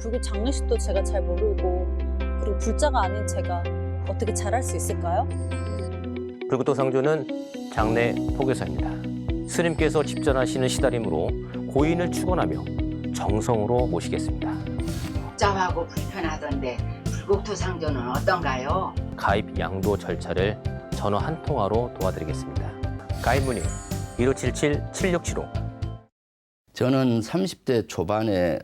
불교 장례식도 제가 잘 모르고 그리고 불자가 아닌 제가 어떻게 잘할 수 있을까요? 불구토 상조는 장례 포교사입니다. 스님께서 집전하시는 시다림으로 고인을 축원하며 정성으로 모시겠습니다. 복잡하고 불편하던데 불국토 상조는 어떤가요? 가입 양도 절차를 전화 한 통화로 도와드리겠습니다. 가입 문의 1577-7675. 저는 30대 초반에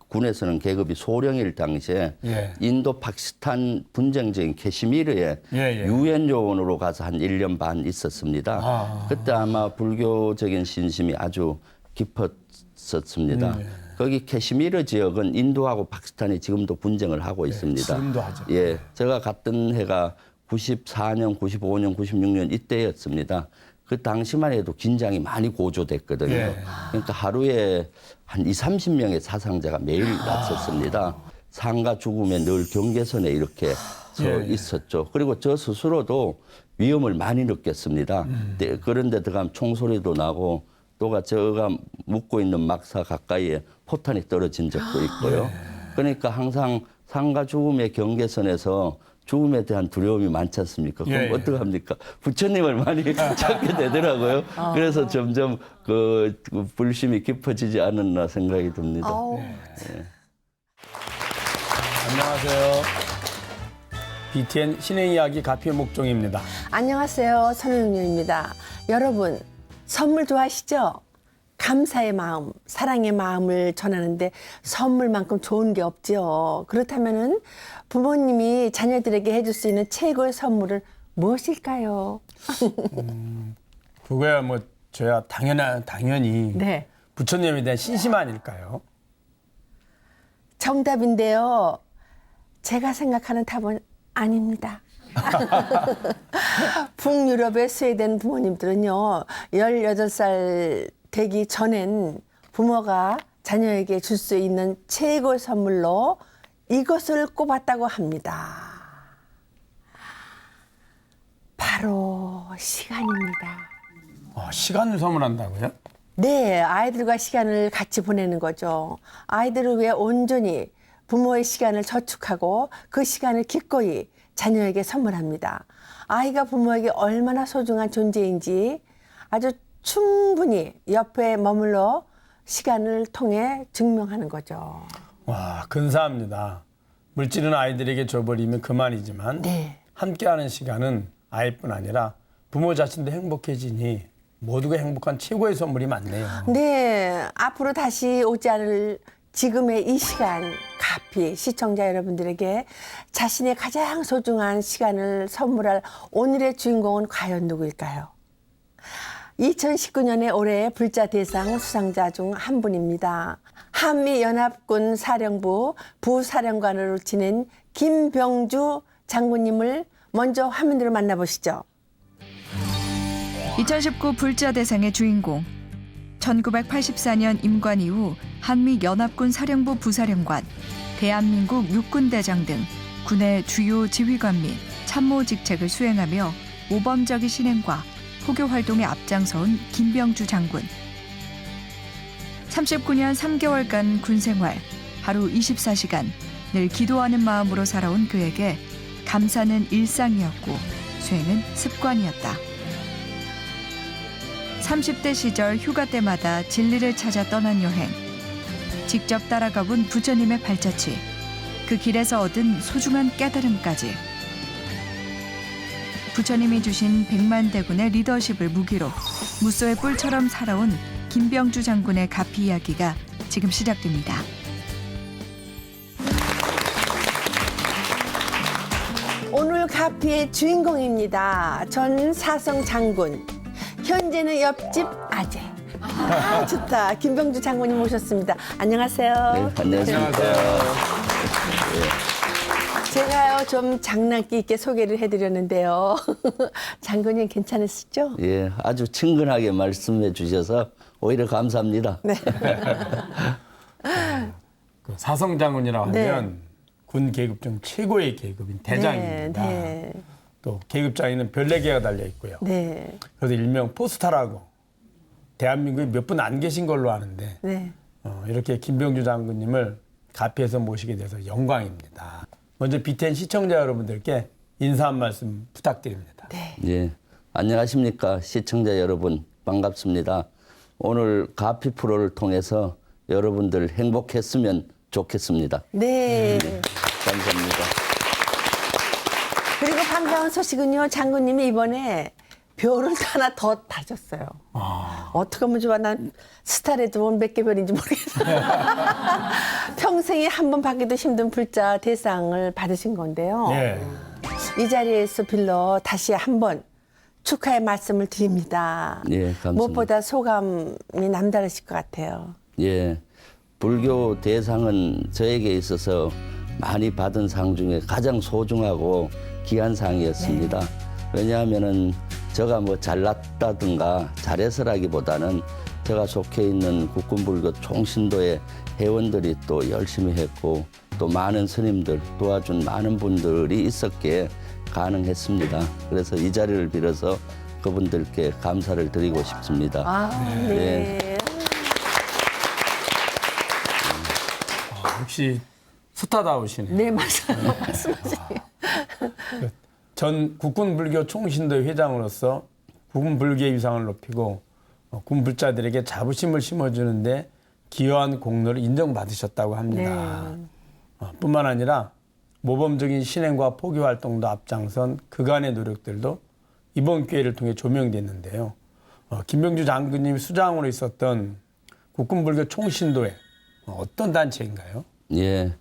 군에서는 계급이 소령일 당시에 인도 파키스탄 분쟁적인 캐시미르에 유엔 요원으로 가서 한 1년 반 있었습니다. 그때 아마 불교적인 신심이 아주 깊었었습니다. 거기 캐시미르 지역은 인도하고 파키스탄이 지금도 분쟁을 하고 있습니다. 지금도 하죠. 예, 제가 갔던 해가 94년, 95년, 96년 이때였습니다. 그 당시만 해도 긴장이 많이 고조됐거든요. 그러니까 하루에 한 20-30명의 사상자가 매일 났었습니다. 삶과 죽음에 늘 경계선에 이렇게 서 있었죠. 그리고 저 스스로도 위험을 많이 느꼈습니다. 그런데 들어가면 총소리도 나고 또가 제가 묵고 있는 막사 가까이에 포탄이 떨어진 적도 있고요. 그러니까 항상 삶과 죽음의 경계선에서 죽음에 대한 두려움이 많지 않습니까? 그럼 어떡합니까? 부처님을 많이 찾게 되더라고요. 그래서 점점 그 불심이 깊어지지 않았나 생각이 듭니다. 안녕하세요. BTN 신의 이야기 가피의 목종입니다. 안녕하세요. 선은유입니다. 여러분, 선물 좋아하시죠? 감사의 마음, 사랑의 마음을 전하는데 선물만큼 좋은 게 없죠. 그렇다면은 부모님이 자녀들에게 해줄 수 있는 최고의 선물은 무엇일까요? 그거야 뭐 저야 당연히 네. 부처님에 대한 신심 아닐까요? 정답인데요. 제가 생각하는 답은 아닙니다. 북유럽의 스웨덴 부모님들은요, 18살 되기 전엔 부모가 자녀에게 줄 수 있는 최고의 선물로 이것을 꼽았다고 합니다. 바로 시간입니다. 시간을 선물한다고요? 네, 아이들과 시간을 같이 보내는 거죠. 아이들을 위해 온전히 부모의 시간을 저축하고 그 시간을 기꺼이 자녀에게 선물합니다. 아이가 부모에게 얼마나 소중한 존재인지 아주 충분히 옆에 머물러 시간을 통해 증명하는 거죠. 와, 근사합니다. 물질은 아이들에게 줘버리면 그만이지만 네. 함께하는 시간은 아이뿐 아니라 부모 자신도 행복해지니 모두가 행복한 최고의 선물이 많네요. 네, 앞으로 다시 오지 않을 지금의 이 시간, 가피 시청자 여러분들에게 자신의 가장 소중한 시간을 선물할 오늘의 주인공은 과연 누구일까요? 2019년에 올해의 불자 대상 수상자 중 한 분입니다. 한미연합군 사령부 부사령관으로 지낸 김병주 장군님을 먼저 화면으로 만나보시죠. 2019 불자 대상의 주인공. 1984년 임관 이후 한미연합군 사령부 부사령관, 대한민국 육군대장 등 군의 주요 지휘관 및 참모 직책을 수행하며 모범적인 신행과 포교 활동에 앞장서온 김병주 장군. 39년 3개월간 군 생활, 하루 24시간 늘 기도하는 마음으로 살아온 그에게 감사는 일상이었고 수행은 습관이었다. 30대 시절 휴가 때마다 진리를 찾아 떠난 여행. 직접 따라가본 부처님의 발자취. 그 길에서 얻은 소중한 깨달음까지. 부처님이 주신 백만대군의 리더십을 무기로 무소의 뿔처럼 살아온 김병주 장군의 가피 이야기가 지금 시작됩니다. 오늘 가피의 주인공입니다. 전 사성 장군. 현재는 옆집 아재. 아, 좋다. 김병주 장군님 모셨습니다. 안녕하세요. 네, 안녕하십니까. 제가요 좀 장난기 있게 소개를 해드렸는데요. 장군님 괜찮으시죠? 예, 아주 친근하게 말씀해 주셔서 오히려 감사합니다. 네. 그 사성장군이라고 네. 하면 군 계급 중 최고의 계급인 대장입니다. 네, 또 계급장에는 별 4개가 달려 있고요. 네. 그래서 일명 포스타라고 대한민국에 몇 분 안 계신 걸로 아는데 네. 이렇게 김병주 장군님을 카페에서 모시게 돼서 영광입니다. 먼저 BTN 시청자 여러분들께 인사 한 말씀 부탁드립니다. 예, 안녕하십니까 시청자 여러분, 반갑습니다. 오늘 가피 프로를 통해서 여러분들 행복했으면 좋겠습니다. 네. 감사합니다. 그리고 반가운 소식은요, 장군님이 이번에 별을 하나 더 다셨어요. 어떻게 하면 좋아? 난 스타라도 몇 개 별인지 모르겠어. 평생에 한 번 받기도 힘든 불자 대상을 받으신 건데요. 예. 이 자리에서 빌러 다시 한번 축하의 말씀을 드립니다. 예, 감사합니다. 무엇보다 소감이 남다르실 것 같아요. 예, 불교 대상은 저에게 있어서 많이 받은 상 중에 가장 소중하고 귀한 상이었습니다. 왜냐하면은 제가 뭐 잘났다든가 잘해서라기보다는 제가 속해 있는 국군불교 총신도의 회원들이 또 열심히 했고 또 많은 스님들 도와준 많은 분들이 있었기에 가능했습니다. 그래서 이 자리를 빌어서 그분들께 감사를 드리고 싶습니다. 아, 네. 역시 스타다우시네. 네, 맞아요. 말씀하세요. 전 국군불교 총신도 회장으로서 국군불교의 위상을 높이고 군불자들에게 자부심을 심어주는데 기여한 공로를 인정받으셨다고 합니다. 뿐만 아니라 모범적인 신행과 포교 활동도 앞장선 그간의 노력들도 이번 기회를 통해 조명됐는데요. 김병주 장군님이 수장으로 있었던 국군불교 총신도회 어떤 단체인가요? 예,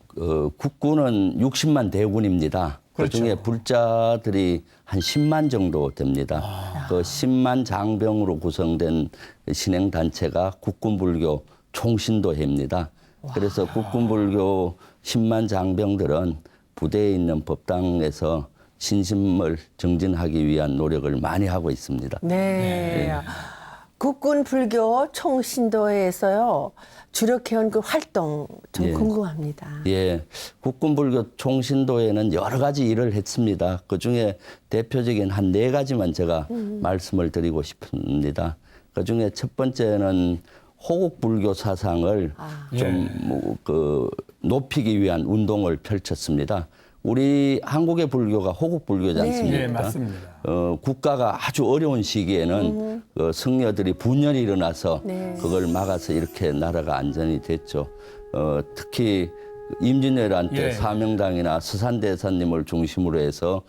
국군은 60만 대군입니다. 그렇죠. 그중에 불자들이 한 10만 정도 됩니다. 그 10만 장병으로 구성된 신행단체가 국군불교 총신도회입니다. 그래서 국군불교 10만 장병들은 부대에 있는 법당에서 신심을 정진하기 위한 노력을 많이 하고 있습니다. 네. 국군 불교 총신도회에서요 주력해온 그 활동 좀 예. 궁금합니다. 예, 국군불교 총신도회는 여러 가지 일을 했습니다. 그중에 대표적인 한 4가지만 제가 말씀을 드리고 싶습니다. 그중에 첫 번째는 호국불교 사상을 높이기 위한 운동을 펼쳤습니다. 우리 한국의 불교가 호국불교지 않습니까? 네, 맞습니다. 국가가 아주 어려운 시기에는 승려들이 분열이 일어나서 네. 그걸 막아서 이렇게 나라가 안전이 됐죠. 특히 임진왜란 때 예. 사명당이나 서산대사님을 중심으로 해서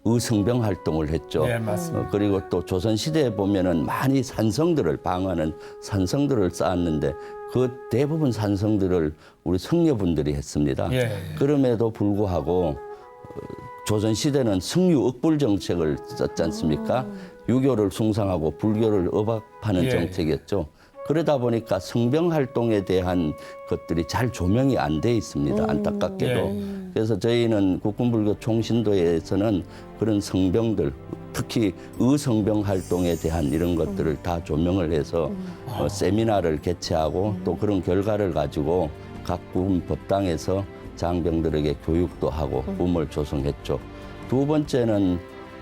의성병 활동을 했죠. 네, 맞습니다. 그리고 또 조선시대에 보면은 많이 산성들을 방어하는 산성들을 쌓았는데 그 대부분 산성들을 우리 성녀분들이 했습니다. 예. 그럼에도 불구하고 조선시대는 승유 억불 정책을 썼지 않습니까? 유교를 숭상하고 불교를 억압하는 예. 정책이었죠. 그러다 보니까 성병 활동에 대한 것들이 잘 조명이 안 돼 있습니다. 안타깝게도. 예. 그래서 저희는 국군불교 총신도에서는 그런 성병들, 특히 의성병 활동에 대한 이런 것들을 다 조명을 해서 세미나를 개최하고 또 그런 결과를 가지고 각 군 법당에서 장병들에게 교육도 하고 꿈을 조성했죠. 두 번째는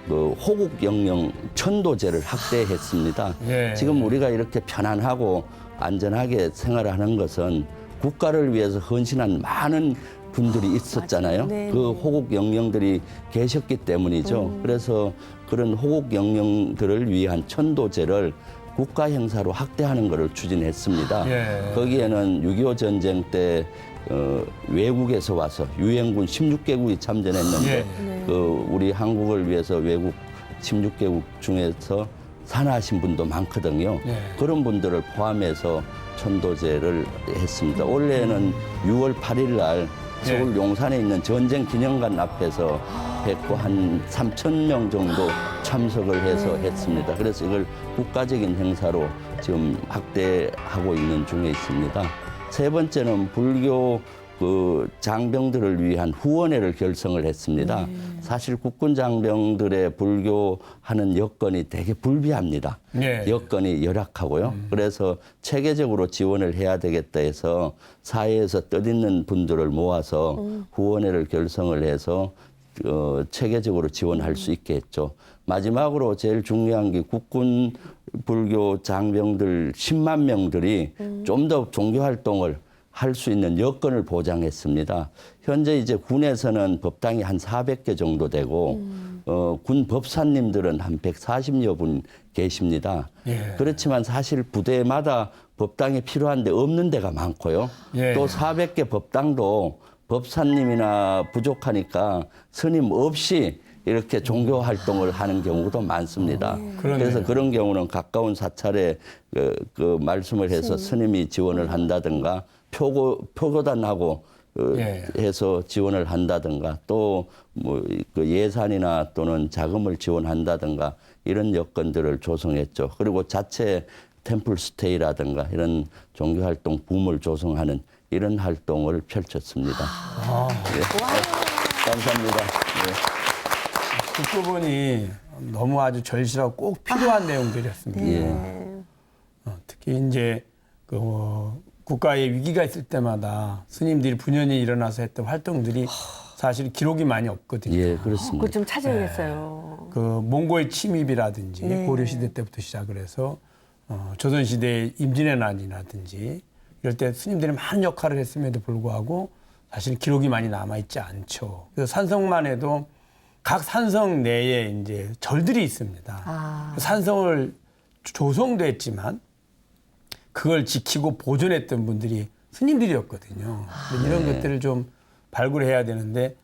그 호국영령 천도제를 확대했습니다. 예. 지금 우리가 이렇게 편안하고 안전하게 생활하는 것은 국가를 위해서 헌신한 많은 분들이 있었잖아요. 네. 그 호국 영령들이 계셨기 때문이죠. 그래서 그런 호국 영령들을 위한 천도제를 국가 행사로 확대하는 것을 추진했습니다. 예. 거기에는 6.25 전쟁 때 외국에서 와서 유엔군 16개국이 참전했는데 예. 그 우리 한국을 위해서 외국 16개국 중에서 산하하신 분도 많거든요. 예. 그런 분들을 포함해서 천도제를 했습니다. 올해는 6월 8일 날 서울 용산에 있는 전쟁 기념관 앞에서 했고 한 3,000명 정도 참석을 해서 했습니다. 그래서 이걸 국가적인 행사로 지금 확대하고 있는 중에 있습니다. 세 번째는 불교 그 장병들을 위한 후원회를 결성을 했습니다. 사실 국군 장병들의 불교하는 여건이 되게 불비합니다. 예. 여건이 열악하고요. 그래서 체계적으로 지원을 해야 되겠다 해서 사회에서 뜻있는 분들을 모아서 후원회를 결성을 해서 체계적으로 지원할 수 있게 했죠. 마지막으로 제일 중요한 게 국군 불교 장병들 10만 명들이 좀 더 종교 활동을 할 수 있는 여건을 보장했습니다. 현재 이제 군에서는 법당이 한 400개 정도 되고 군 법사님들은 한 140여 분 계십니다. 예. 그렇지만 사실 부대마다 법당이 필요한데 없는 데가 많고요. 예. 또 400개 법당도 법사님이나 부족하니까 스님 없이 이렇게 종교 활동을 하는 경우도 많습니다. 그러네요. 그래서 그런 경우는 가까운 사찰에 그 말씀을 해서 스님이 지원을 한다든가 표고단하고 예. 해서 지원을 한다든가 또 뭐 그 예산이나 또는 자금을 지원한다든가 이런 여건들을 조성했죠. 그리고 자체 템플 스테이라든가 이런 종교 활동 붐을 조성하는 이런 활동을 펼쳤습니다. 예. 감사합니다. 예. 듣고 보니 너무 아주 절실하고 꼭 필요한 내용들이었습니다. 예. 특히 이제 그 국가에 위기가 있을 때마다 스님들이 분연히 일어나서 했던 활동들이 사실 기록이 많이 없거든요. 예, 그렇습니다. 그거 좀 찾아야겠어요. 그 몽골 침입이라든지 네. 고려 시대 때부터 시작을 해서 조선 시대의 임진의 난이라든지 이럴 때 스님들이 많은 역할을 했음에도 불구하고 사실 기록이 많이 남아 있지 않죠. 그래서 산성만 해도 각 산성 내에 이제 절들이 있습니다. 산성을 조성됐지만 그걸 지키고 보존했던 분들이 스님들이었거든요. 이런 것들을 좀 발굴해야 되는데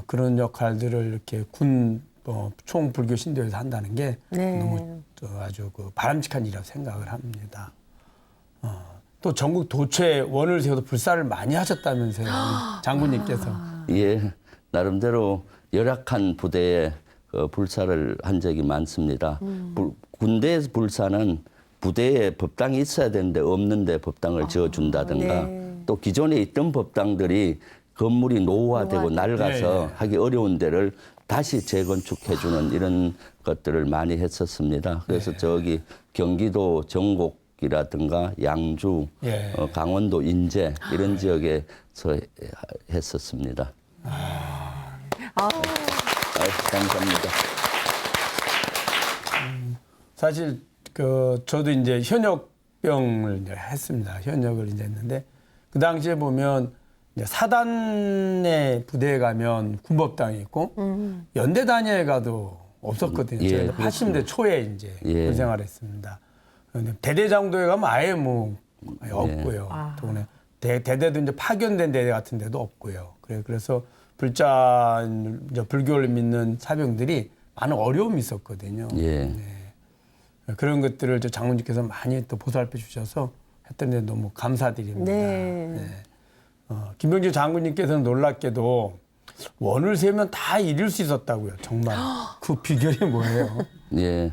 그런 역할들을 이렇게 군 총불교 신도에서 한다는 게 네. 너무 아주 그 바람직한 일이라고 생각을 합니다. 또 전국 도처에 원을 세워서 불사를 많이 하셨다면서요, 우리 장군님께서. 예, 나름대로 열악한 부대에 불사를 한 적이 많습니다. 군대 불사는 부대에 법당이 있어야 되는데 없는데 법당을 지어준다든가 네. 또 기존에 있던 법당들이 건물이 노후화되고 낡아서 네. 하기 어려운 데를 다시 재건축해주는 이런 것들을 많이 했었습니다. 그래서 저기 경기도 정곡이라든가 양주, 예. 강원도 인제 이런 지역에서 했었습니다. 감사합니다. 사실 저도 이제 현역병을 이제 했습니다. 현역을 이제 했는데 그 당시에 보면 이제 사단의 부대에 가면 군법당이 있고 연대 단위에 가도 없었거든요. 예, 제가 80대 초에 이제 예. 군 생활했습니다. 그런데 대대장도에 가면 아예 뭐 없고요. 또 대대도 이제 파견된 대대 같은 데도 없고요. 그래서 불교를 믿는 사병들이 많은 어려움이 있었거든요. 예. 네. 그런 것들을 장군님께서 많이 또 보살펴 주셔서 했던 데 너무 감사드립니다. 네. 김병지 장군님께서는 놀랍게도 원을 세우면 다 이룰 수 있었다고요. 정말 그 비결이 뭐예요? 예,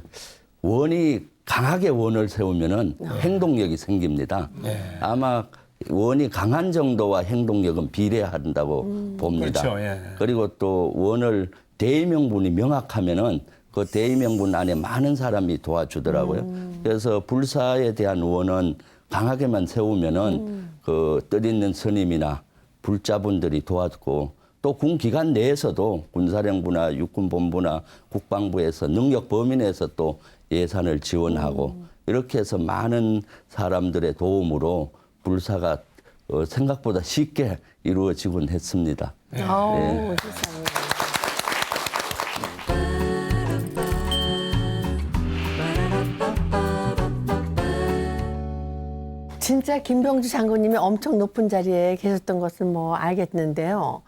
강하게 원을 세우면은 행동력이 생깁니다. 네. 아마 원이 강한 정도와 행동력은 비례한다고 봅니다. 그렇죠. 예. 그리고 또 원을 대의명분이 명확하면은 그 대의명분 안에 많은 사람이 도와주더라고요. 그래서 불사에 대한 원은 강하게만 세우면은 그 뜻있는 스님이나 불자분들이 도와주고 또 군 기관 내에서도 군사령부나 육군본부나 국방부에서 능력 범위 내에서 또 예산을 지원하고 이렇게 해서 많은 사람들의 도움으로 불사가 생각보다 쉽게 이루어지곤 했습니다. 아우, 세상에. 진짜 김병주 장군님이 엄청 높은 자리에 계셨던 것은 뭐 알겠는데요.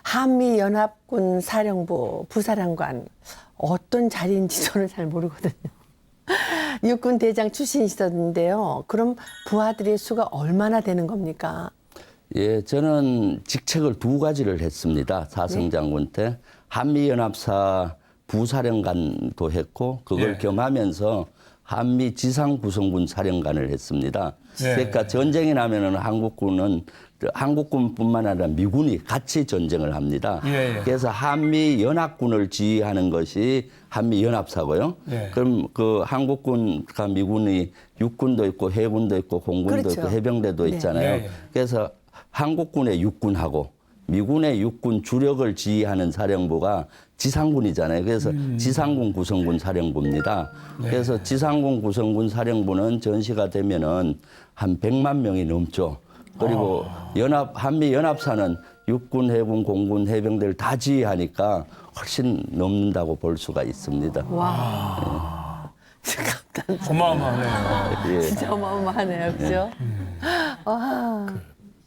한미연합군 사령부 부사령관 어떤 자리인지 저는 잘 모르거든요. 육군 대장 출신이셨는데요. 그럼 부하들의 수가 얼마나 되는 겁니까? 예, 저는 직책을 2가지를 했습니다. 사성장군 때 한미연합사 부사령관도 했고 그걸 예. 겸하면서 한미 지상구성군 사령관을 했습니다. 예. 그러니까 전쟁이 나면은 한국군뿐만 아니라 미군이 같이 전쟁을 합니다. 예, 예. 그래서 한미 연합군을 지휘하는 것이 한미 연합사고요. 예. 그럼 그 한국군과 미군이 육군도 있고 해군도 있고 공군도 그렇죠. 있고 해병대도 네. 있잖아요. 예, 예. 그래서 한국군의 육군하고 미군의 육군 주력을 지휘하는 사령부가 지상군이잖아요. 그래서 지상군 구성군 사령부입니다. 그래서 지상군 구성군 사령부는 전시가 되면은 한 100만 명이 넘죠. 그리고 한미 연합사는 육군, 해군, 공군, 해병대를 다 지휘하니까 훨씬 넘는다고 볼 수가 있습니다. 와. 어마어마하네요. 예. 진짜 어마어마하네요. 그죠? 와.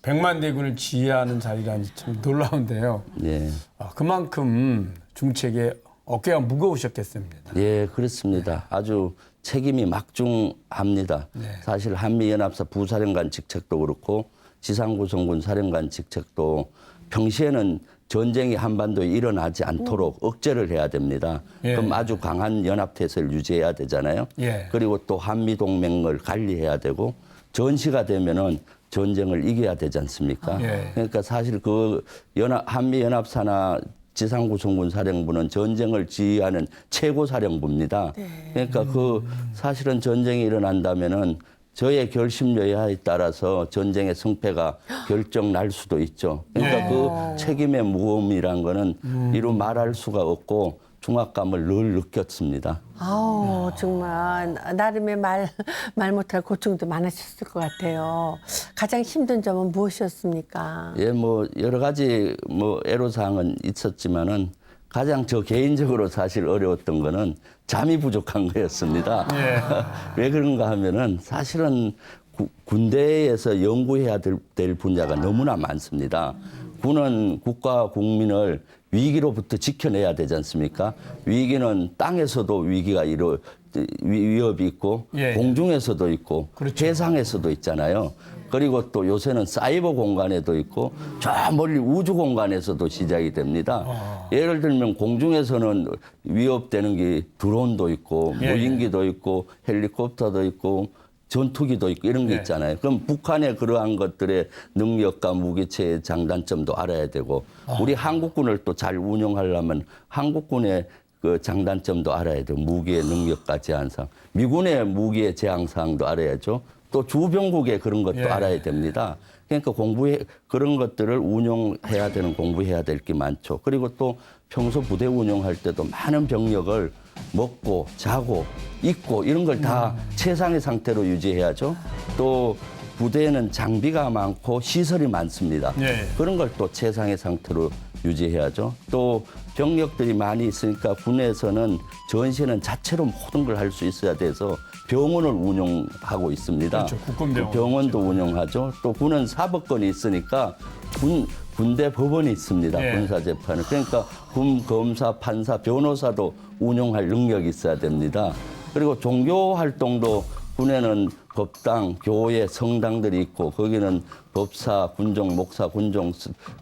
100만 대군을 지휘하는 자리라니 참 놀라운데요. 예. 그만큼 중책에 어깨가 무거우셨겠습니다. 예, 그렇습니다. 아주 책임이 막중합니다. 사실 한미연합사 부사령관 직책도 그렇고 지상구성군 사령관 직책도 평시에는 전쟁이 한반도에 일어나지 않도록 억제를 해야 됩니다. 예. 그럼 아주 강한 연합태세를 유지해야 되잖아요. 예. 그리고 또 한미동맹을 관리해야 되고 전시가 되면은 전쟁을 이겨야 되지 않습니까? 예. 그러니까 사실 그 한미연합사나 지상구성군 사령부는 전쟁을 지휘하는 최고 사령부입니다. 그러니까 그 사실은 전쟁이 일어난다면은 저의 결심 여하에 따라서 전쟁의 승패가 결정 날 수도 있죠. 그러니까 그 책임의 무거움이란 거는 이루 말할 수가 없고 중압감을 늘 느꼈습니다. 아우, 정말 나름의 말 못할 고충도 많으셨을 것 같아요. 가장 힘든 점은 무엇이었습니까? 예, 뭐 여러 가지 뭐 애로사항은 있었지만은 가장 저 개인적으로 사실 어려웠던 거는 잠이 부족한 거였습니다. 왜 그런가 하면은 사실은 군대에서 연구해야 될 분야가 너무나 많습니다. 군은 국가 국민을 위기로부터 지켜내야 되지 않습니까? 위기는 땅에서도 위협이 있고 예. 공중에서도 있고 그렇죠. 해상에서도 있잖아요. 그리고 또 요새는 사이버 공간에도 있고 저 멀리 우주 공간에서도 시작이 됩니다. 예를 들면 공중에서는 위협되는 게 드론도 있고 예. 무인기도 있고 헬리콥터도 있고 전투기도 있고 이런 게 예. 있잖아요. 그럼 북한의 그러한 것들의 능력과 무기체의 장단점도 알아야 되고 우리 한국군을 또 잘 운영하려면 한국군의 그 장단점도 알아야 되고 무기의 능력과 제한사항, 미군의 무기의 제한사항도 알아야죠. 또 주변국의 그런 것도 예. 알아야 됩니다. 그러니까 그런 것들을 운용해야 되는 공부해야 될 게 많죠. 그리고 또 평소 부대 운영할 때도 많은 병력을 먹고 자고 입고 이런 걸 다 최상의 상태로 유지해야죠. 또 부대에는 장비가 많고 시설이 많습니다. 예. 그런 걸 또 최상의 상태로 유지해야죠. 또 병력들이 많이 있으니까 군에서는 전시는 자체로 모든 걸 할 수 있어야 돼서 병원을 운영하고 있습니다. 그렇죠. 국군병원. 그 병원도 운영하죠. 또 군은 사법권이 있으니까 군대 법원이 있습니다. 예. 군사재판을. 그러니까 군 검사, 판사, 변호사도 운영할 능력이 있어야 됩니다. 그리고 종교 활동도 군에는 법당, 교회, 성당들이 있고 거기는 법사, 군종, 목사, 군종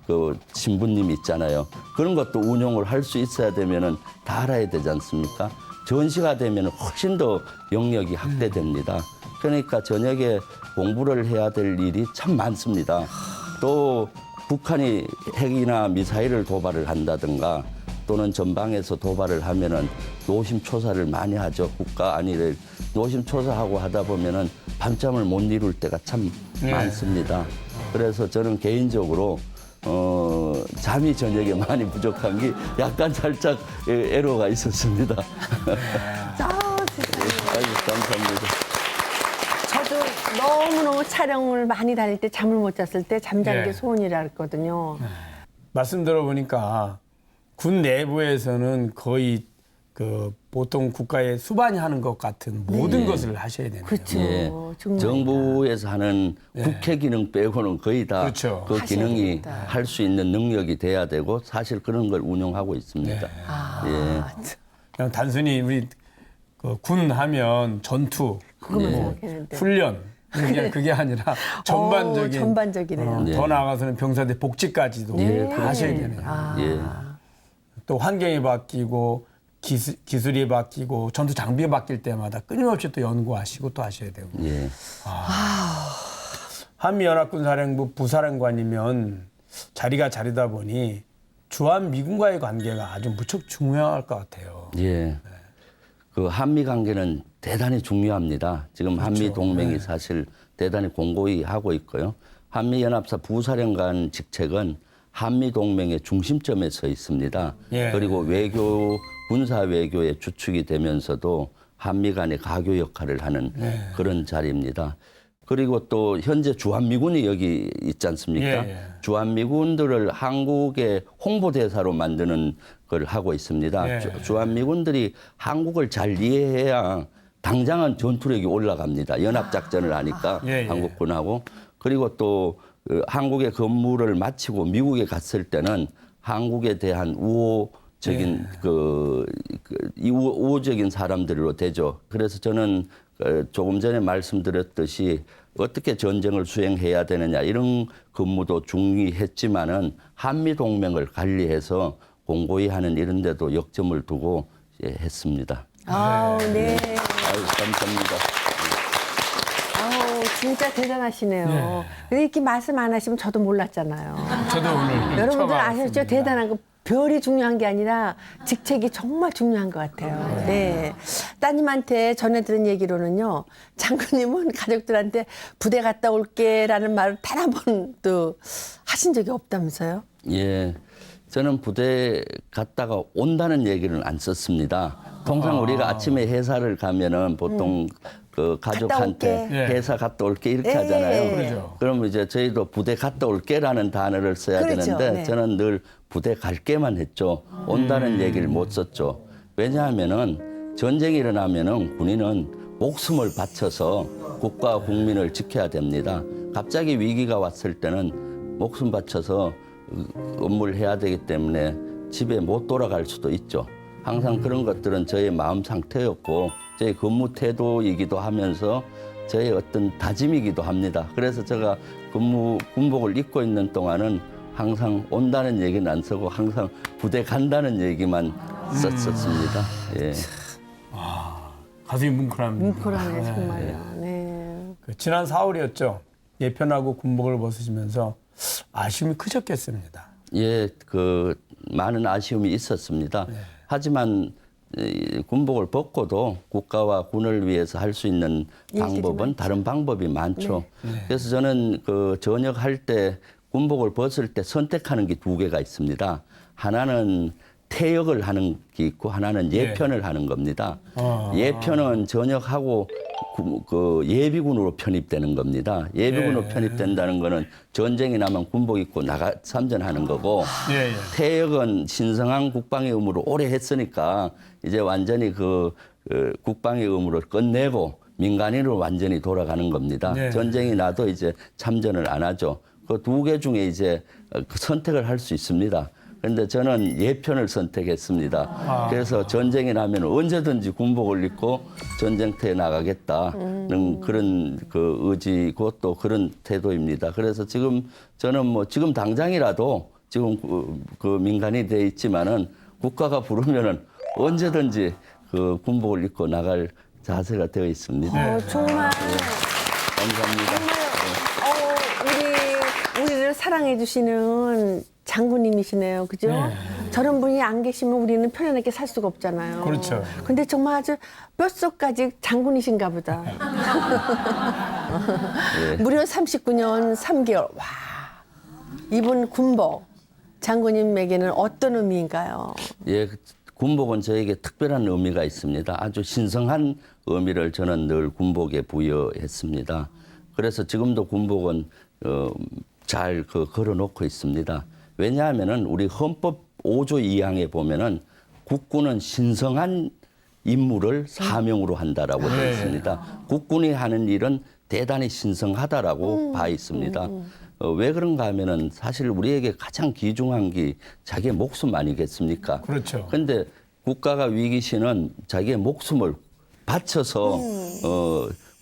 그 신부님이 있잖아요. 그런 것도 운영을 할 수 있어야 되면은 다 알아야 되지 않습니까? 전시가 되면 훨씬 더 영역이 확대됩니다. 그러니까 저녁에 공부를 해야 될 일이 참 많습니다. 또 북한이 핵이나 미사일을 도발을 한다든가 또는 전방에서 도발을 하면은 노심초사를 많이 하죠. 국가 안위를 노심초사하고 하다 보면은 밤잠을 못 이룰 때가 참 많습니다. 그래서 저는 개인적으로 잠이 저녁에 많이 부족한 게 약간 살짝 애로가 있었습니다. 아유, 감사합니다. 저도 너무너무 촬영을 많이 다닐 때 잠을 못 잤을 때 잠자는 네. 게 소원이라 했거든요. 말씀 들어보니까 군 내부에서는 거의 그 보통 국가의 수반이 하는 것 같은 모든 것을 하셔야 되네요. 그렇죠. 예, 정말. 정부에서 하는 국회 기능 빼고는 거의 다 그렇죠. 그 하셔야 기능이 됩니다. 할 수 있는 능력이 돼야 되고 사실 그런 걸 운영하고 있습니다. 네. 예. 그냥 단순히 우리 군 하면 전투, 그것만 뭐 생각했는데. 훈련 그냥 그게 아니라 전반적인 전반적이네요. 네. 더 나아가서는 병사들 복지까지도 네. 다 하셔야 되네요. 예. 또 환경이 바뀌고 기술이 바뀌고 전투 장비가 바뀔 때마다 끊임없이 또 연구하시고 또 하셔야 되고. 예. 한미연합군 사령부 부사령관이면 자리가 자리다 보니 주한미군과의 관계가 아주 무척 중요할 것 같아요. 예. 그 한미 관계는 대단히 중요합니다. 지금 그렇죠. 한미 동맹이 사실 대단히 공고히 하고 있고요. 한미 연합사 부사령관 직책은 한미 동맹의 중심점에 서 있습니다. 예. 그리고 군사 외교의 주축이 되면서도 한미 간의 가교 역할을 하는 그런 자리입니다. 그리고 또 현재 주한미군이 여기 있지 않습니까? 예. 주한미군들을 한국의 홍보대사로 만드는 걸 하고 있습니다. 예. 주한미군들이 한국을 잘 이해해야 당장은 전투력이 올라갑니다. 연합작전을 하니까 예. 한국군하고. 그리고 또 한국의 근무를 마치고 미국에 갔을 때는 한국에 대한 우호적인 우호적인 사람들로 되죠. 그래서 저는 조금 전에 말씀드렸듯이 어떻게 전쟁을 수행해야 되느냐 이런 근무도 중요했지만은 한미 동맹을 관리해서 공고히 하는 이런 데도 역점을 두고 했습니다. 아우, 네. 아유, 감사합니다. 아우, 진짜 대단하시네요. 근데 이렇게 말씀 안 하시면 저도 몰랐잖아요. 저도 오늘 처음 여러분들 알았습니다. 아셨죠? 대단한 거. 별이 중요한 게 아니라 직책이 정말 중요한 것 같아요. 네. 따님한테 전해 들은 얘기로는요. 장군님은 가족들한테 부대 갔다 올게라는 말을 단 한 번도 하신 적이 없다면서요? 예. 저는 부대 갔다가 온다는 얘기는 안 썼습니다. 통상 우리가 아침에 회사를 가면은 보통 그 가족한테 올게. 예. 회사 갔다 올게 이렇게 예. 하잖아요. 그러죠. 그럼 이제 저희도 부대 갔다 올게라는 단어를 써야 그렇죠. 되는데 네. 저는 늘 부대 갈게만 했죠. 온다는 얘기를 못 썼죠. 왜냐하면은 전쟁이 일어나면은 군인은 목숨을 바쳐서 국가와 국민을 지켜야 됩니다. 갑자기 위기가 왔을 때는 목숨 바쳐서 업무를 해야 되기 때문에 집에 못 돌아갈 수도 있죠. 항상 그런 것들은 저의 마음 상태였고 저의 근무 태도이기도 하면서 저의 어떤 다짐이기도 합니다. 그래서 제가 군복을 입고 있는 동안은 항상 온다는 얘기는 안 쓰고 항상 부대 간다는 얘기만 썼었습니다. 예. 가슴이 뭉클합니다. 뭉클하네, 정말요. 네. 그 지난 4월이었죠. 예편하고 군복을 벗으시면서 아쉬움이 크셨겠습니다. 예, 그 많은 아쉬움이 있었습니다. 하지만 이 군복을 벗고도 국가와 군을 위해서 할 수 있는 방법은 다른 방법이 많죠. 그래서 저는 그 전역할 때 군복을 벗을 때 선택하는 게 두 개가 있습니다. 하나는 퇴역을 하는 게 있고 하나는 예편을 하는 겁니다. 예편은 전역하고 그 예비군으로 편입되는 겁니다. 예비군으로 편입된다는 거는 전쟁이 나면 군복 입고 나가 참전하는 거고 예. 퇴역은 신성한 국방의 의무를 오래 했으니까 이제 완전히 그 국방의 의무를 끝내고 민간인으로 완전히 돌아가는 겁니다. 네. 전쟁이 나도 이제 참전을 안 하죠. 그 두 개 중에 이제 그 선택을 할 수 있습니다. 그런데 저는 예편을 선택했습니다. 그래서 전쟁이 나면 언제든지 군복을 입고 전쟁터에 나가겠다는 그런 그 의지고 또 그런 태도입니다. 그래서 지금 저는 뭐 지금 당장이라도 지금 그 민간이 돼 있지만은 국가가 부르면은 언제든지 그 군복을 입고 나갈 자세가 되어 있습니다. 정말. 감사합니다. 우리를 사랑해 주시는 장군님이시네요. 그죠? 저런 분이 안 계시면 우리는 편안하게 살 수가 없잖아요. 그렇죠. 근데 정말 아주 뼛속까지 장군이신가 보다. 무려 39년 3개월. 와. 이분 군복. 장군님에게는 어떤 의미인가요? 예, 군복은 저에게 특별한 의미가 있습니다. 아주 신성한 의미를 저는 늘 군복에 부여했습니다. 그래서 지금도 군복은 잘 걸어놓고 있습니다. 왜냐하면은 우리 헌법 5조 2항에 보면은 국군은 신성한 임무를 사명으로 한다라고 되어 있습니다. 국군이 하는 일은 대단히 신성하다라고 봐 있습니다. 왜 그런가 하면은 사실 우리에게 가장 귀중한 게 자기의 목숨 아니겠습니까? 그렇죠. 근데 국가가 위기시는 자기의 목숨을 바쳐서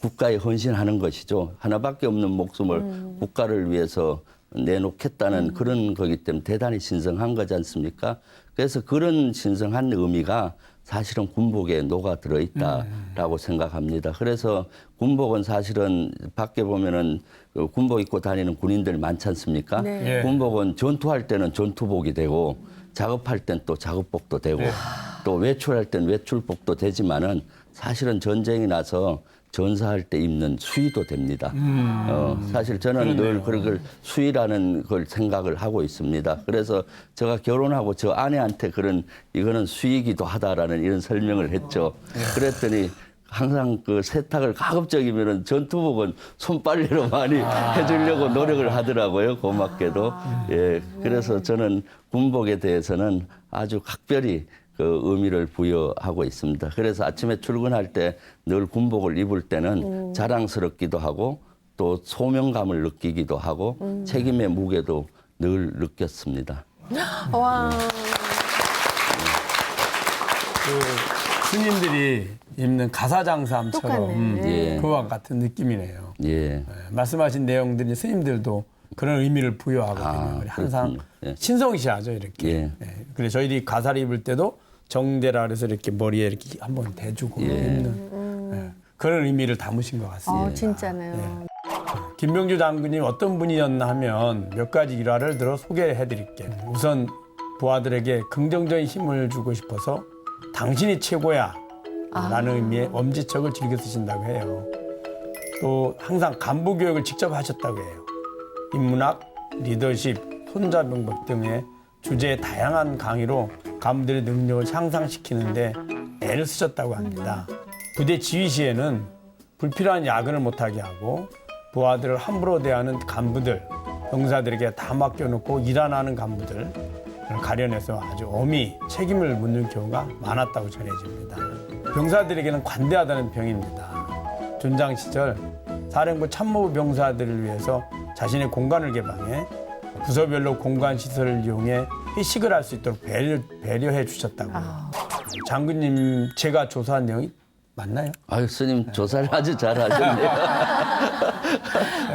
국가에 헌신하는 것이죠. 하나밖에 없는 목숨을 국가를 위해서 내놓겠다는 그런 거기 때문에 대단히 신성한 거지 않습니까? 그래서 그런 신성한 의미가 사실은 군복에 녹아 들어 있다라고 생각합니다. 그래서 군복은 사실은 밖에 보면은 군복 입고 다니는 군인들 많지 않습니까? 네. 예. 군복은 전투할 때는 전투복이 되고 작업할 땐 또 작업복도 되고 또 외출할 땐 외출복도 되지만은 사실은 전쟁이 나서 전사할 때 입는 수의도 됩니다. 사실 저는 늘 그걸 수의라는 걸 생각을 하고 있습니다. 그래서 제가 결혼하고 저 아내한테 이거는 수의기도 하다라는 이런 설명을 했죠. 그랬더니 항상 그 세탁을 가급적이면은 전투복은 손빨래로 많이 해주려고 노력을 하더라고요. 고맙게도. 예. 그래서 저는 군복에 대해서는 아주 각별히 그 의미를 부여하고 있습니다. 그래서 아침에 출근할 때 늘 군복을 입을 때는 자랑스럽기도 하고 또 소명감을 느끼기도 하고 책임의 무게도 늘 느꼈습니다. 와. 그 스님들이 입는 가사장삼처럼 똑같네. 예. 그와 같은 느낌이네요. 예. 네, 말씀하신 내용들이 스님들도 그런 의미를 부여하거든요. 항상 그렇군요. 예. 신성시하죠, 이렇게. 예. 네, 그래서 저희들이 가사를 입을 때도 정대라 그래서 이렇게 머리에 이렇게 한번 대주고 입는 네, 그런 의미를 담으신 것 같습니다. 진짜네요. 김병주 장군님 어떤 분이었나 하면 몇 가지 일화를 들어 소개해 드릴게요. 우선 부하들에게 긍정적인 힘을 주고 싶어서 당신이 최고야 라는 의미의 엄지척을 즐겨 쓰신다고 해요. 또 항상 간부 교육을 직접 하셨다고 해요. 인문학, 리더십, 손자병법 등의 주제의 다양한 강의로 간부들의 능력을 향상시키는데 애를 쓰셨다고 합니다. 부대 지휘 시에는 불필요한 야근을 못하게 하고 부하들을 함부로 대하는 간부들, 병사들에게 다 맡겨놓고 일 안 하는 간부들 가려내서 아주 엄히 책임을 묻는 경우가 많았다고 전해집니다. 병사들에게는 관대하다는 병입니다. 준장 시절 사령부 참모부 병사들을 위해서 자신의 공간을 개방해 부서별로 공간 시설을 이용해 회식을 할 수 있도록 배려해 주셨다고요. 장군님 제가 조사한 내용이 맞나요? 아유, 스님 조사를 아주 잘 하셨네요.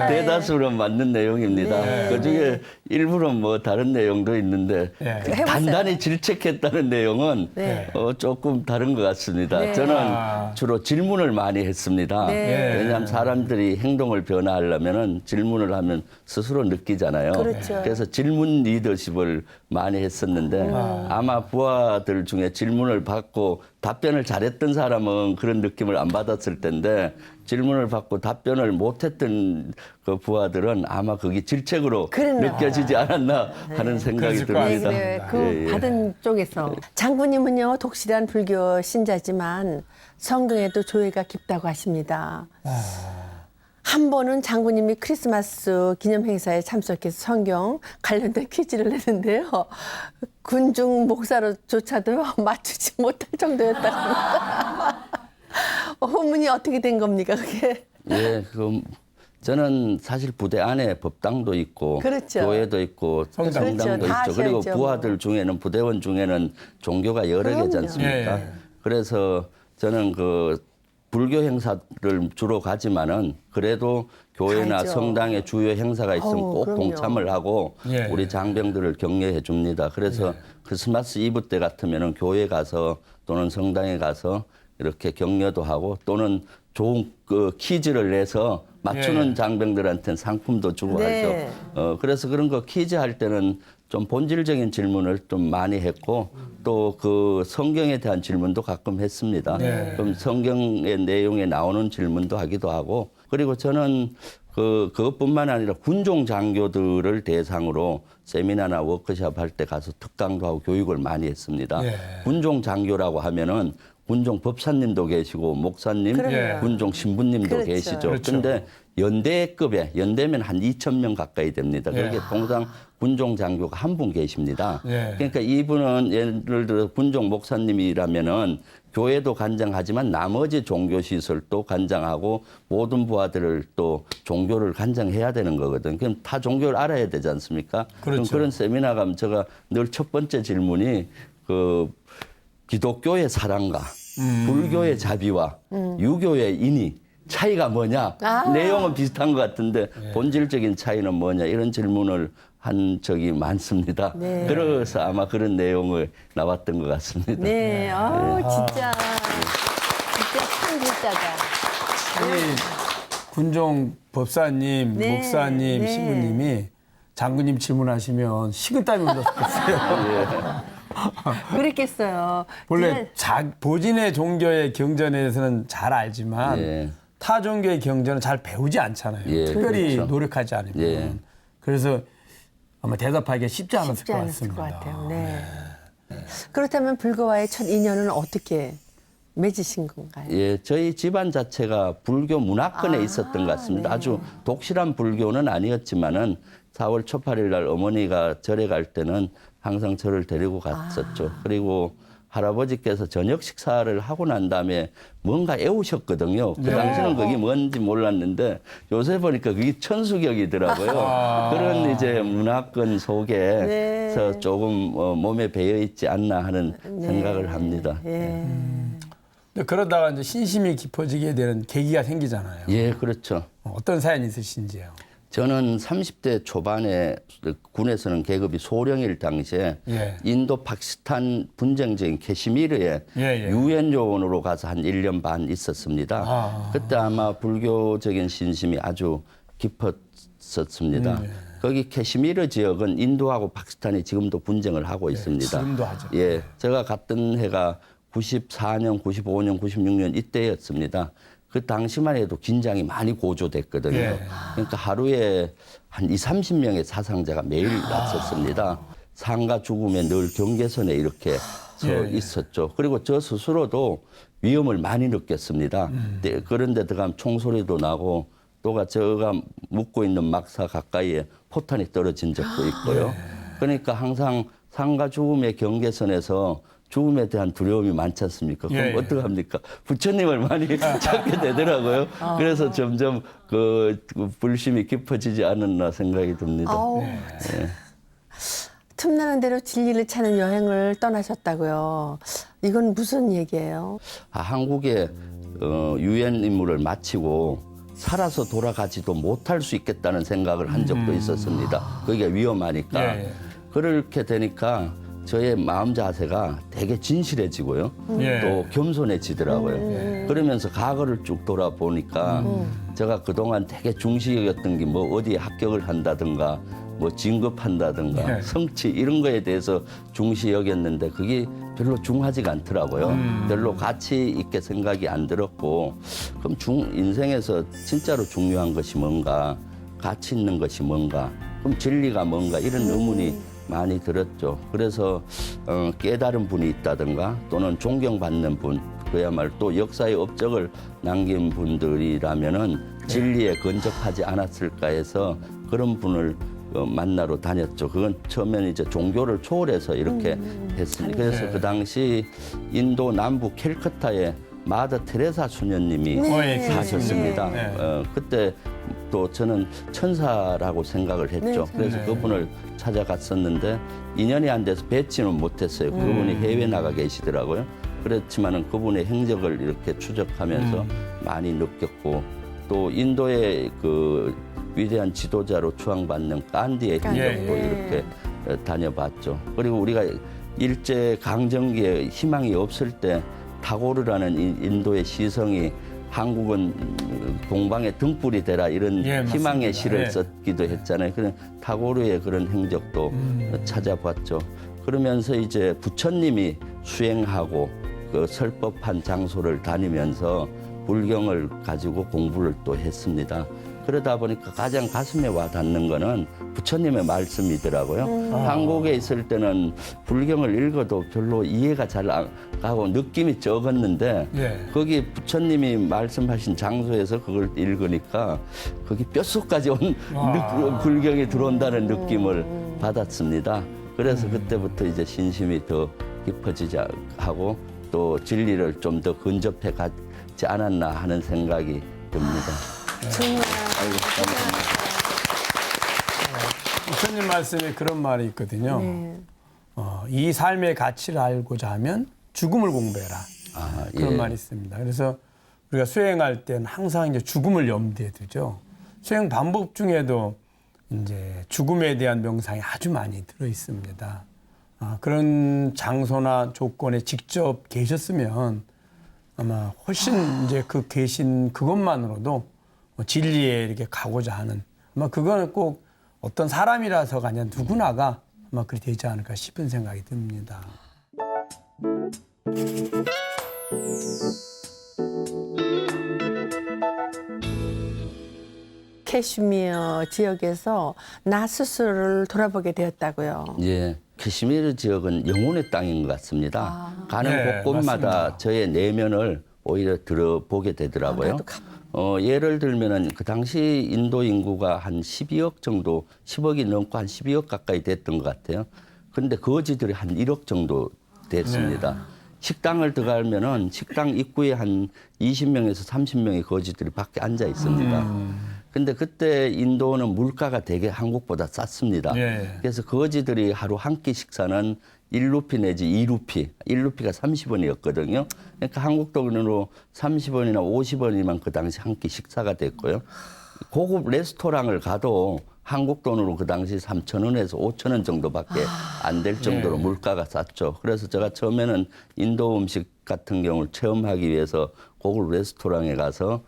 대다수로 맞는 내용입니다. 그중에 일부는 뭐 다른 내용도 있는데 네. 단단히 질책했다는 내용은 네. 조금 다른 것 같습니다. 네. 저는 주로 질문을 많이 했습니다. 네. 왜냐하면 사람들이 행동을 변화하려면 질문을 하면 스스로 느끼잖아요. 그렇죠. 그래서 질문 리더십을 많이 했었는데 아마 부하들 중에 질문을 받고 답변을 잘했던 사람은 그런 느낌을 안 받았을 텐데 질문을 받고 답변을 못했던 그 부하들은 아마 그게 질책으로 그랬나 느껴지지 않았나 하는 생각이 그랬을 것 네, 듭니다. 그래. 그 예, 예. 받은 쪽에서 장군님은요 독실한 불교 신자지만 성경에도 조예가 깊다고 하십니다. 한 번은 장군님이 크리스마스 기념 행사에 참석해서 성경 관련된 퀴즈를 내는데요. 군중 목사로조차도 맞추지 못할 정도였다고 합니다. 후문이 어떻게 된 겁니까, 그게? 예, 그 저는 사실 부대 안에 법당도 있고 그렇죠. 교회도 있고 성당도 그렇죠. 다 있죠. 그리고 아셔야죠, 부하들 중에는 부대원 중에는 종교가 여러 개지 그럼요. 않습니까? 예. 그래서 저는 그 불교 행사를 주로 가지만은 그래도 교회나 가야죠. 성당의 주요 행사가 있으면 꼭 그럼요. 동참을 하고 예. 우리 장병들을 격려해 줍니다. 그래서 크리스마스 이브 때 같으면은 교회 가서 또는 성당에 가서 이렇게 격려도 하고 또는 좋은 그 퀴즈를 내서 맞추는 예. 장병들한테는 상품도 주고 네. 하죠. 그래서 그런 거 퀴즈 할 때는 좀 본질적인 질문을 좀 많이 했고 또 그 성경에 대한 질문도 가끔 했습니다. 네. 그럼 성경의 내용에 나오는 질문도 하기도 하고 그리고 저는 그것뿐만 아니라 군종 장교들을 대상으로 세미나나 워크숍 할 때 가서 특강도 하고 교육을 많이 했습니다. 예. 군종 장교라고 하면은 군종 법사님도 계시고 목사님, 그럼요. 군종 신부님도 그렇죠. 계시죠. 그렇죠. 근데 연대급에 연대면 한 2,000명 가까이 됩니다. 예. 그게 통상 군종 장교가 한 분 계십니다. 예. 그러니까 이분은 예를 들어 군종 목사님이라면은 교회도 간장하지만 나머지 종교 시설도 간장하고 모든 부하들을 또 종교를 간장해야 되는 거거든. 그럼 타 종교를 알아야 되지 않습니까? 그럼 그렇죠. 그런 세미나 가면 제가 늘 첫 번째 질문이 그 기독교의 사랑과 불교의 자비와 유교의 인의 차이가 뭐냐? 내용은 비슷한 것 같은데 본질적인 차이는 뭐냐? 이런 질문을 한 적이 많습니다. 네. 그래서 아마 그런 내용을 나왔던 것 같습니다. 네, 진짜 참 글자다. 이 군종 법사님, 네, 목사님, 네. 신부님이 장군님 질문하시면 식은땀이 흘렀겠어요. 그랬겠어요. 원래 보진의 종교의 경전에서는 잘 알지만 예. 타 종교의 경전은 잘 배우지 않잖아요. 예, 특별히 그렇죠. 노력하지 않으면. 예. 그래서 아마 대답하기가 쉽지 않았을 쉽지 것 않았을 같습니다. 것 같아요. 네. 그렇다면 불교와의 첫 인연은 어떻게 맺으신 건가요? 예, 저희 집안 자체가 불교 문화권에 있었던 것 같습니다. 네. 아주 독실한 불교는 아니었지만은 4월 초 8일 날 어머니가 절에 갈 때는 항상 저를 데리고 갔었죠. 그리고 할아버지께서 저녁 식사를 하고 난 다음에 뭔가 애우셨거든요. 그 당시는 그게 뭔지 몰랐는데 요새 보니까 그게 천수격이더라고요. 그런 이제 문화권 속에서 조금 몸에 배어 있지 않나 하는 생각을 합니다. 예. 근데 그러다가 이제 신심이 깊어지게 되는 계기가 생기잖아요. 예, 그렇죠. 어떤 사연이 있으신지요? 저는 30대 초반에 군에서는 계급이 소령일 당시에 예. 인도 파키스탄 분쟁적인 캐시미르에 예. 유엔 요원으로 가서 한 1년 반 있었습니다. 아. 그때 아마 불교적인 신심이 아주 깊었었습니다. 거기 캐시미르 지역은 인도하고 파키스탄이 지금도 분쟁을 하고 있습니다. 지금도 하죠. 예, 제가 갔던 해가 94년, 95년, 96년 이때였습니다. 그 당시만 해도 긴장이 많이 고조됐거든요. 예. 그러니까 하루에 한 20-30명의 사상자가 매일 났었습니다. 삶과 죽음에 늘 경계선에 이렇게 서 있었죠. 그리고 저 스스로도 위험을 많이 느꼈습니다. 그런데 들어가면 총소리도 나고 또가 제가 묵고 있는 막사 가까이에 포탄이 떨어진 적도 있고요. 그러니까 항상 삶과 죽음의 경계선에서 죽음에 대한 두려움이 많지 않습니까? 그럼 예. 어떡합니까? 부처님을 많이 찾게 되더라고요. 그래서 점점 그 불심이 깊어지지 않았나 생각이 듭니다. 아우, 틈나는 대로 진리를 찾는 여행을 떠나셨다고요. 이건 무슨 얘기예요? 한국에 유엔 임무를 마치고 살아서 돌아가지도 못할 수 있겠다는 생각을 한 적도 있었습니다. 그게 위험하니까. 예. 그렇게 되니까 저의 마음 자세가 되게 진실해지고요. 예. 또 겸손해지더라고요. 그러면서 과거를 쭉 돌아보니까 제가 그동안 되게 중시 여겼던 게 뭐 어디에 합격을 한다든가 뭐 진급한다든가 예. 성취 이런 거에 대해서 중시 여겼는데 그게 별로 중하지가 않더라고요. 별로 가치 있게 생각이 안 들었고 그럼 인생에서 진짜로 중요한 것이 뭔가 가치 있는 것이 뭔가 그럼 진리가 뭔가 이런 의문이 많이 들었죠. 그래서 깨달은 분이 있다든가 또는 존경받는 분, 그야말로 또 역사의 업적을 남긴 분들이라면은 진리에 근접하지 않았을까 해서 그런 분을 만나러 다녔죠. 그건 처음에는 이제 종교를 초월해서 이렇게 했습니다. 그래서 그 당시 인도 남부 캘커타에 마더 테레사 수녀님이 네. 사셨습니다. 네. 그때 또 저는 천사라고 생각을 했죠. 그래서 그분을 찾아갔었는데 인연이 안 돼서 뵙지는 못했어요. 그분이 해외 나가 계시더라고요. 그렇지만은 그분의 행적을 이렇게 추적하면서 많이 느꼈고 또 인도의 그 위대한 지도자로 추앙받는 깐디의 행적도 이렇게 다녀봤죠. 그리고 우리가 일제 강점기에 희망이 없을 때 타고르라는 인도의 시성이 한국은 동방의 등불이 되라 이런 희망의 시를 썼기도 했잖아요. 그런 타고르의 그런 행적도 찾아봤죠. 그러면서 이제 부처님이 수행하고 그 설법한 장소를 다니면서 불경을 가지고 공부를 또 했습니다. 그러다 보니까 가장 가슴에 와 닿는 거는 부처님의 말씀이더라고요. 한국에 있을 때는 불경을 읽어도 별로 이해가 잘 안 가고 느낌이 적었는데 거기 부처님이 말씀하신 장소에서 그걸 읽으니까 거기 뼛속까지 온 불경이 들어온다는 느낌을 받았습니다. 그래서 그때부터 이제 신심이 더 깊어지지 하고 또 진리를 좀 더 근접해 가지 않았나 하는 생각이 듭니다. 정말 부처님 말씀에 그런 말이 있거든요. 이 삶의 가치를 알고자 하면 죽음을 공부해라. 그런 말이 있습니다. 그래서 우리가 수행할 때는 항상 이제 죽음을 염두에 두죠. 수행 방법 중에도 이제 죽음에 대한 명상이 아주 많이 들어 있습니다. 그런 장소나 조건에 직접 계셨으면 아마 훨씬 이제 그 계신 그것만으로도 진리에 이렇게 가고자 하는 아마 그거는 꼭 어떤 사람이라서가 아니라 누구나가 아마 그렇게 되지 않을까 싶은 생각이 듭니다. 캐슈미어 지역에서 나 스스로를 돌아보게 되었다고요. 예. 캐시미르 지역은 영혼의 땅인 것 같습니다. 가는 네, 곳곳마다 맞습니다. 저의 내면을 오히려 들어보게 되더라고요. 예를 들면은 그 당시 인도 인구가 한 12억 정도, 10억이 넘고 한 12억 가까이 됐던 것 같아요. 그런데 거지들이 한 1억 정도 됐습니다. 식당을 들어가면은 식당 입구에 한 20명에서 30명의 거지들이 밖에 앉아 있습니다. 근데 그때 인도는 물가가 되게 한국보다 쌌습니다. 예. 그래서 거지들이 하루 한 끼 식사는 1루피 내지 2루피, 1루피가 30원이었거든요. 그러니까 한국 돈으로 30원이나 50원이면 그 당시 한 끼 식사가 됐고요. 고급 레스토랑을 가도 한국 돈으로 그 당시 3,000원에서 5,000원 정도밖에 안 될 정도로 물가가 쌌죠. 그래서 제가 처음에는 인도 음식 같은 경우를 체험하기 위해서 고급 레스토랑에 가서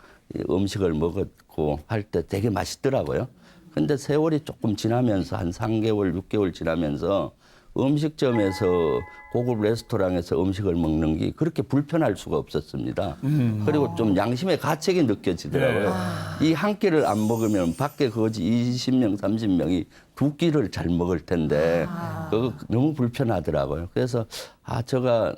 음식을 먹었고 할 때 되게 맛있더라고요. 근데 세월이 조금 지나면서 한 3개월, 6개월 지나면서 음식점에서 고급 레스토랑에서 음식을 먹는 게 그렇게 불편할 수가 없었습니다. 그리고 좀 양심의 가책이 느껴지더라고요. 이 한 끼를 안 먹으면 밖에 거지 20명, 30명이 두 끼를 잘 먹을 텐데 그거 너무 불편하더라고요. 그래서 제가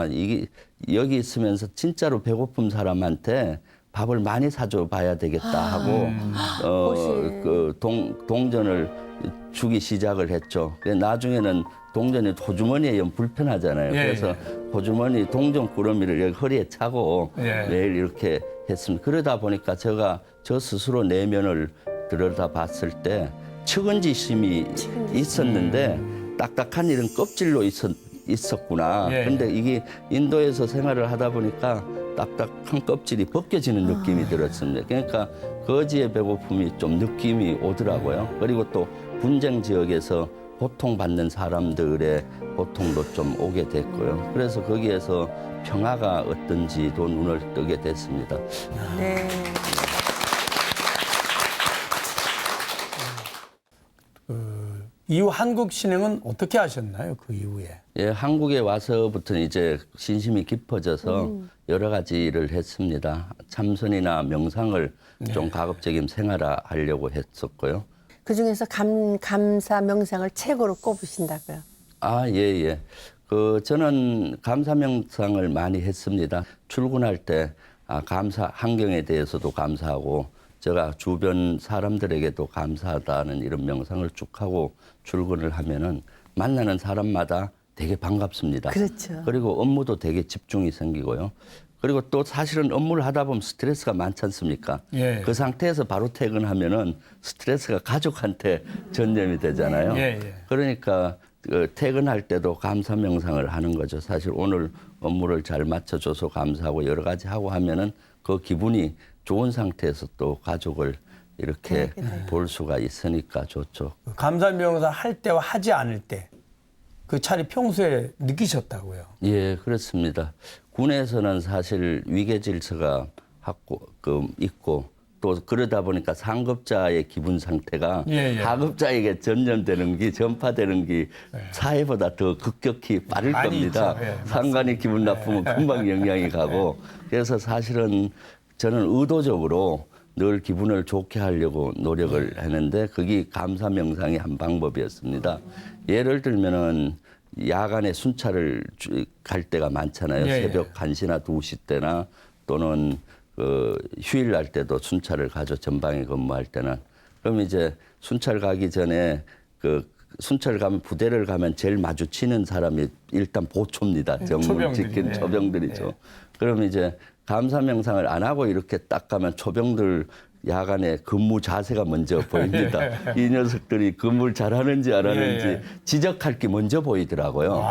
이게 여기 있으면서 진짜로 배고픈 사람한테 밥을 많이 사줘 봐야 되겠다 하고 동전을 주기 시작을 했죠. 나중에는 동전이 호주머니에 불편하잖아요. 그래서 호주머니 동전 꾸러미를 여기 허리에 차고 매일 이렇게 했습니다. 그러다 보니까 제가 저 스스로 내면을 들여다봤을 때 측은지심이 있었는데 딱딱한 일은 껍질로 있었구나. 근데 이게 인도에서 생활을 하다 보니까 딱딱한 껍질이 벗겨지는 느낌이 들었습니다. 그러니까 거지의 배고픔이 좀 느낌이 오더라고요. 그리고 또 분쟁 지역에서 고통받는 사람들의 고통도 좀 오게 됐고요. 그래서 거기에서 평화가 어떤지도 눈을 뜨게 됐습니다. 네. 이후 한국 신행은 어떻게 하셨나요? 그 이후에. 예, 한국에 와서부터는 이제 신심이 깊어져서 여러 가지 일을 했습니다. 참선이나 명상을 좀 가급적이면 생활화하려고 했었고요. 그중에서 감사 명상을 최고로 꼽으신다고요. 예. 저는 감사 명상을 많이 했습니다. 출근할 때 감사 환경에 대해서도 감사하고 제가 주변 사람들에게도 감사하다는 이런 명상을 쭉 하고 출근을 하면은 만나는 사람마다 되게 반갑습니다. 그렇죠. 그리고 업무도 되게 집중이 생기고요. 그리고 또 사실은 업무를 하다 보면 스트레스가 많지 않습니까? 그 상태에서 바로 퇴근하면은 스트레스가 가족한테 전염이 되잖아요. 그러니까 퇴근할 때도 감사 명상을 하는 거죠. 사실 오늘 업무를 잘 맞춰줘서 감사하고 여러 가지 하고 하면은 그 기분이 좋은 상태에서 또 가족을 이렇게 볼 수가 있으니까 좋죠. 감사 명상 할 때와 하지 않을 때 그 차이 평소에 느끼셨다고요? 예, 그렇습니다. 군에서는 사실 위계 질서가 있고 또 그러다 보니까 상급자의 기분 상태가 하급자에게 전파되는 게 사회보다 더 급격히 빠를 겁니다. 상관이 기분 나쁘면 금방 영향이 가고 그래서 사실은 저는 의도적으로 늘 기분을 좋게 하려고 노력을 했는데 그게 감사 명상의 한 방법이었습니다. 예를 들면은 야간에 순찰을 갈 때가 많잖아요. 새벽 1시나 2시 때나 또는 휴일 날 때도 순찰을 가죠. 전방에 근무할 때는. 그럼 이제 순찰 가기 전에 순찰 가면 부대를 가면 제일 마주치는 사람이 일단 보초입니다. 정문 지킨 초병들이죠. 그럼 이제 감사 명상을 안 하고 이렇게 딱 가면 초병들 야간에 근무 자세가 먼저 보입니다. 이 녀석들이 근무를 잘하는지 안 하는지 지적할 게 먼저 보이더라고요.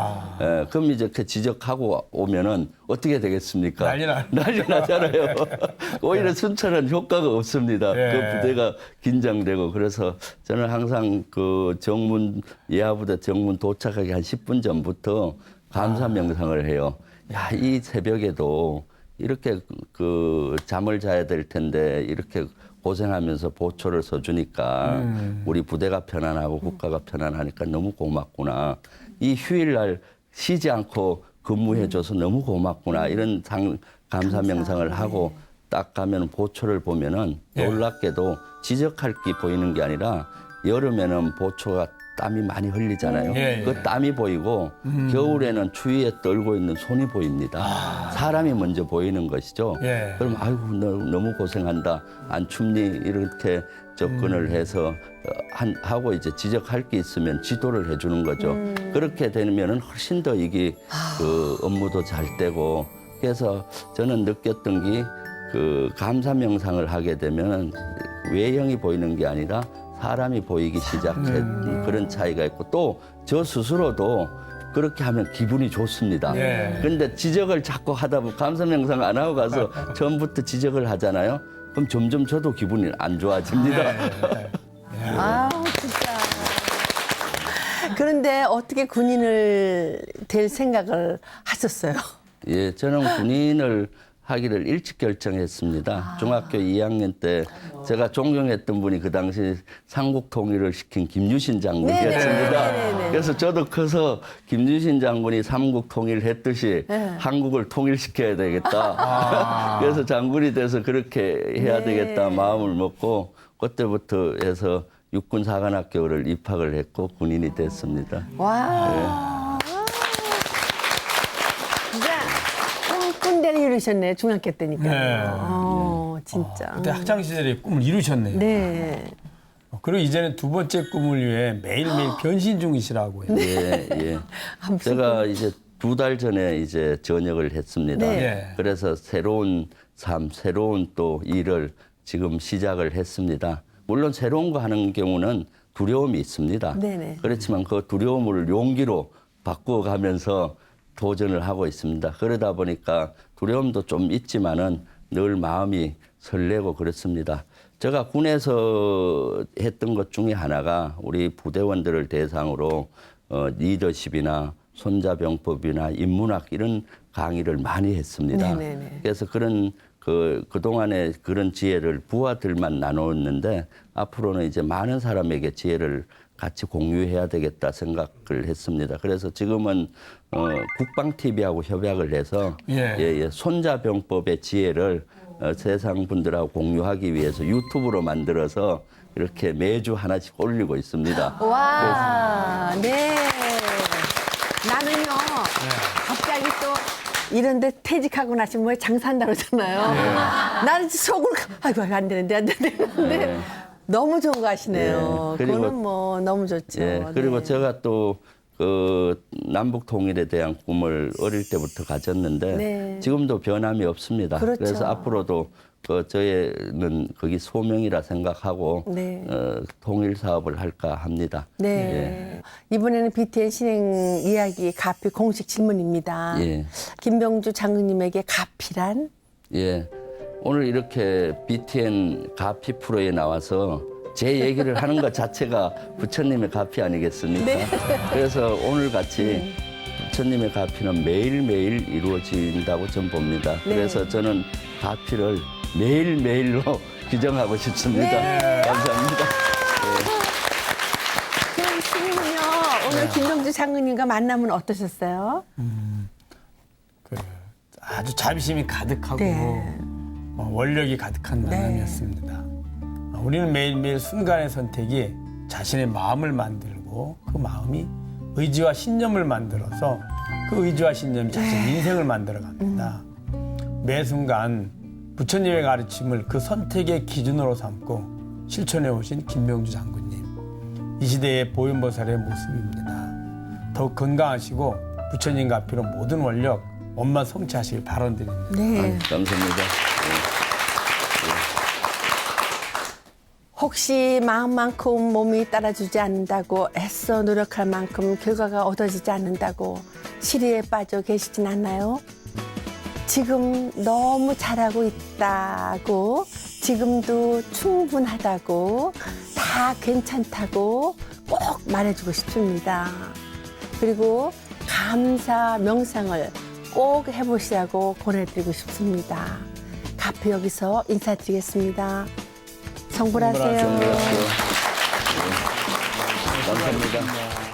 그럼 이제 그 지적하고 오면은 어떻게 되겠습니까? 난리 나잖아요. 오히려 순찰은 효과가 없습니다. 그 부대가 긴장되고 그래서 저는 항상 예하부대 정문 도착하기 한 10분 전부터 감사 명상을 해요. 이 새벽에도 이렇게 잠을 자야 될 텐데 이렇게 고생하면서 보초를 서주니까 우리 부대가 편안하고 국가가 편안하니까 너무 고맙구나. 이 휴일날 쉬지 않고 근무해줘서 너무 고맙구나. 이런 감사 명상을 하고 딱 가면 보초를 보면은 놀랍게도 지적할 게 보이는 게 아니라 여름에는 보초가 땀이 많이 흘리잖아요. 예, 예. 그 땀이 보이고 겨울에는 추위에 떨고 있는 손이 보입니다. 사람이 먼저 보이는 것이죠. 예. 그럼 아이고 너 너무 고생한다. 안 춥니? 이렇게 접근을 해서 하고 이제 지적할 게 있으면 지도를 해주는 거죠. 그렇게 되면은 훨씬 더 이게 그 업무도 잘 되고 그래서 저는 느꼈던 게 그 감사 명상을 하게 되면 외형이 보이는 게 아니라 사람이 보이기 시작한 그런 차이가 있고 또 저 스스로도 그렇게 하면 기분이 좋습니다. 예. 근데 지적을 자꾸 하다 보면 감사 명상 안 하고 가서 처음부터 지적을 하잖아요. 그럼 점점 저도 기분이 안 좋아집니다. 아우 진짜. 그런데 어떻게 군인을 될 생각을 하셨어요? 예, 저는 군인을 하기를 일찍 결정했습니다. 중학교 2학년 때 제가 존경했던 분이 그 당시 삼국 통일을 시킨 김유신 장군이었습니다. 네네네네. 그래서 저도 커서 김유신 장군이 삼국 통일을 했듯이 한국을 통일시켜야 되겠다. 그래서 장군이 돼서 그렇게 해야 되겠다 마음을 먹고 그때부터 해서 육군사관학교를 입학을 했고 군인이 됐습니다. 와. 진짜 꿈대로 이루셨네 중학교 때니까. 네. 진짜. 그때 학창 시절에 꿈을 이루셨네요. 네. 그리고 이제는 두 번째 꿈을 위해 매일매일 변신 중이시라고 해요. 예, 예. 제가 이제 2달 전에 이제 전역을 했습니다. 네. 예. 그래서 새로운 삶, 새로운 또 일을 지금 시작을 했습니다. 물론 새로운 거 하는 경우는 두려움이 있습니다. 네네. 그렇지만 그 두려움을 용기로 바꾸어가면서 도전을 하고 있습니다. 그러다 보니까 두려움도 좀 있지만은 늘 마음이 설레고 그렇습니다. 제가 군에서 했던 것 중에 하나가 우리 부대원들을 대상으로 리더십이나 손자병법이나 인문학 이런 강의를 많이 했습니다. 네네네. 그래서 그런 그동안에 그런 지혜를 부하들만 나눴는데 앞으로는 이제 많은 사람에게 지혜를 같이 공유해야 되겠다 생각을 했습니다. 그래서 지금은 국방TV하고 협약을 해서 예. 손자병법의 지혜를 세상 분들하고 공유하기 위해서 유튜브로 만들어서 이렇게 매주 하나씩 올리고 있습니다. 와, 네. 나는요, 갑자기 또 이런데 퇴직하고 나시면 뭐 장사한다고 그러잖아요. 나는 속으로, 아이고, 안 되는데. 근데 너무 좋은 거 하시네요. 예, 그리고- 그거는 뭐 너무 좋죠. 예, 그리고 네. 제가 또 그 남북 통일에 대한 꿈을 어릴 때부터 가졌는데 네. 지금도 변함이 없습니다. 그렇죠. 그래서 앞으로도 저희는 거기 소명이라 생각하고 네. 통일 사업을 할까 합니다. 네. 이번에는 BTN 신행 이야기 가피 공식 질문입니다. 예. 김병주 장군님에게 가피란? 예. 오늘 이렇게 BTN 가피 프로에 나와서 제 얘기를 하는 것 자체가 부처님의 가피 아니겠습니까? 네. 그래서 오늘 같이 부처님의 가피는 매일매일 이루어진다고 저는 봅니다. 네. 그래서 저는 가피를 매일매일로 규정하고 싶습니다. 네. 감사합니다. 그럼 스님은요, 오늘 김병주 장군님과 만나면 어떠셨어요? 아주 자비심이 가득하고 네. 원력이 가득한 만남이었습니다. 우리는 매일매일 순간의 선택이 자신의 마음을 만들고 그 마음이 의지와 신념을 만들어서 그 의지와 신념이 자신의 인생을 만들어갑니다. 매 순간 부처님의 가르침을 그 선택의 기준으로 삼고 실천해 오신 김병주 장군님. 이 시대의 보현보살의 모습입니다. 더욱 건강하시고 부처님 가피로 모든 원력 원만 성취하시길 바라드립니다. 네. 감사합니다. 혹시 마음만큼 몸이 따라주지 않는다고 애써 노력할 만큼 결과가 얻어지지 않는다고 시리에 빠져 계시진 않나요? 지금 너무 잘하고 있다고, 지금도 충분하다고, 다 괜찮다고 꼭 말해주고 싶습니다. 그리고 감사 명상을 꼭 해보시라고 권해드리고 싶습니다. 가피 여기서 인사드리겠습니다. 성불하세요. 감사합니다.